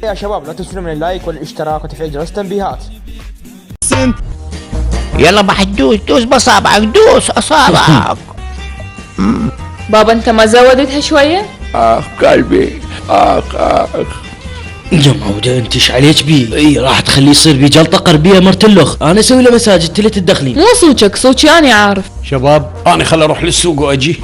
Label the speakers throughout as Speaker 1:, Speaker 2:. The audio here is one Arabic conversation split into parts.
Speaker 1: يا شباب لا تنسونا من اللايك والاشتراك وتفعيل جرس التنبيهات.
Speaker 2: يلا بعد دوس بصابعك، دوس اصابعك.
Speaker 3: بابا انت ما زودتها شوية؟
Speaker 4: قلبي يا معودة انت ايش عليك بيه؟ اي راح تخليه يصير بي جلطة قربية مرتلخ. انا اسوي له مساج انت اللي تتدخلين.
Speaker 3: مو صوتك، صوتي انا عارف.
Speaker 5: شباب انا خل اروح للسوق واجي.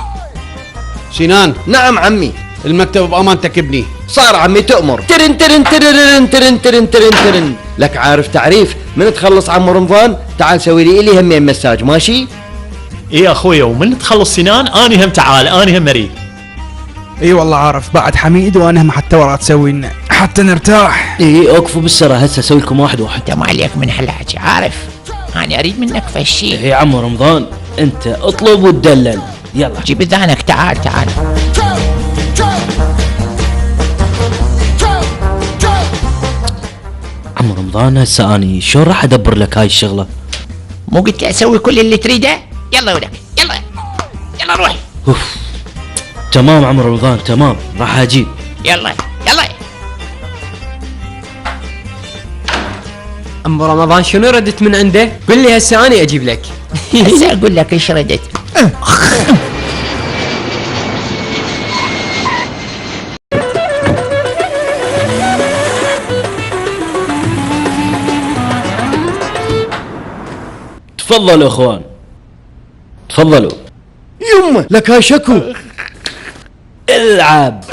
Speaker 5: سنان.
Speaker 6: نعم عمي.
Speaker 5: المكتب بامانتك ابني.
Speaker 6: صار عمي تؤمر. ترن ترن ترن ترن ترن ترن ترن. لك عارف تعريف من تخلص عم رمضان تعال سوي لي همين مساج ماشي؟
Speaker 7: ايه اخويا ومن تخلص سنان اني هم تعال اني هم مريض.
Speaker 8: اي والله عارف بعد حميد وانا هم حتى ورا تسوي لنا حتى نرتاح.
Speaker 4: اي اوقفوا بالسرة هسه اسوي لكم واحد.
Speaker 2: انت ما عليك من هالحكي عارف، انا اريد منك فشي.
Speaker 4: يا عم رمضان انت اطلب وتدلل. يلا
Speaker 2: جيب اذانك، تعال.
Speaker 4: عم رمضان هسه اني شلون راح ادبر لك هاي الشغلة؟
Speaker 2: مو قلت لي اسوي كل اللي تريده؟ يلا ولك يلا روح.
Speaker 4: تمام عم رمضان تمام راح اجيب.
Speaker 2: يلا
Speaker 6: ام رمضان شنو ردت من عنده؟ قل لي هسه اني اجيب لك.
Speaker 2: هسه اقول لك ايش ردت.
Speaker 4: تفضلوا اخوان تفضلوا.
Speaker 6: يمه لك هاي شكو.
Speaker 4: العب.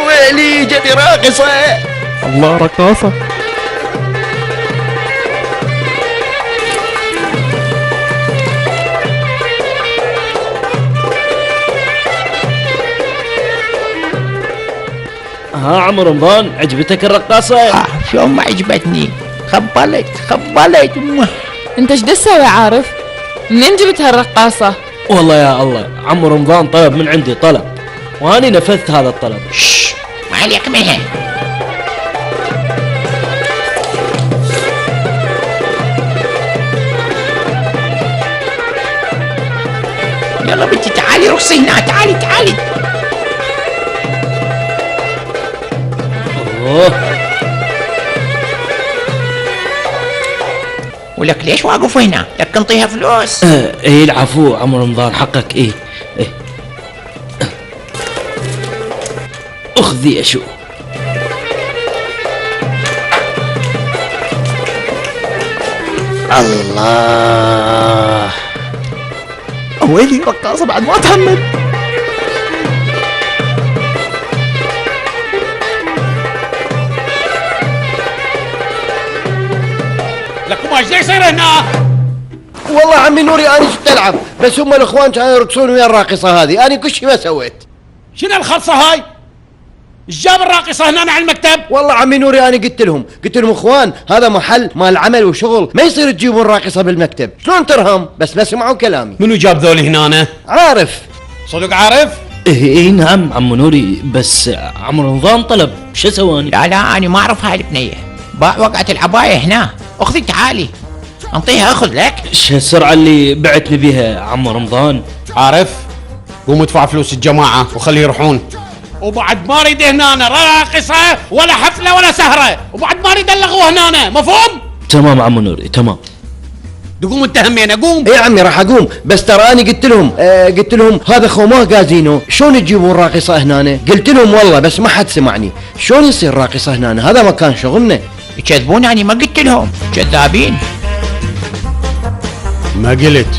Speaker 6: ويلي جدي راقصة.
Speaker 8: الله رقاصة.
Speaker 4: ها عم رمضان عجبتك الرقاصة؟
Speaker 2: شو ما عجبتني، خبلت.
Speaker 3: انت ايش تسوي عارف؟ منين جبت هالرقاصة؟
Speaker 4: والله يا الله عم رمضان طلب من عندي طلب واني نفذت هذا الطلب.
Speaker 2: ما عليك منها. يلا بنتي تعالي رقصي هنا، تعالي.
Speaker 4: اوه
Speaker 2: ولك ليش واقف هنا؟ لك انطيها فلوس.
Speaker 4: ايه العفو عم رمضان حقك. ايه اخذي اشو. الله
Speaker 8: ويلي رقاصة بعد ما اتحمل.
Speaker 5: لكم ايش يصير هنا؟
Speaker 6: والله عمي نوري اني شفت العب بس هم الاخوان كانوا يرقصون ويا الراقصة هذه اني كل شيء ما سويت.
Speaker 5: شنو الخلصة هاي؟ ايش جاب الراقصة هنا على المكتب؟
Speaker 6: والله عمي نوري اني قلت لهم اخوان هذا محل مال عمل وشغل ما يصير تجيبون راقصة بالمكتب. شلون ترهم؟ بس ما سمعوا كلامي.
Speaker 5: منو جاب ذولي هنا؟
Speaker 6: عارف.
Speaker 5: صدق عارف؟
Speaker 4: ايه نعم عم نوري بس عم رمضان طلب شو سواني؟
Speaker 2: لا انا ما اعرف هاي البنية. وقعت العباية هنا. اخذي تعالي انطيها، اخذ لك.
Speaker 4: شو السرعة اللي بعتني بيها عم رمضان؟
Speaker 5: عارف؟ قوموا ادفعوا فلوس الجماعة وخليه يروحون. وبعد ما اريد هنا راقصة ولا حفلة ولا سهرة، وبعد ما اريد الغوا هنا، مفهوم؟
Speaker 4: تمام عم نوري تمام.
Speaker 5: تقوم انت همين اقوم؟
Speaker 6: ايه عمي راح اقوم بس ترى اني قلت لهم هذا خوماه كازينو شلون تجيبون راقصة هنا؟ قلت لهم والله بس ما حد سمعني. شلون يصير راقصة هنا؟ هذا مكان شغلنا.
Speaker 2: يكذبون، انا ما قلت لهم، كذابين.
Speaker 5: ما قلت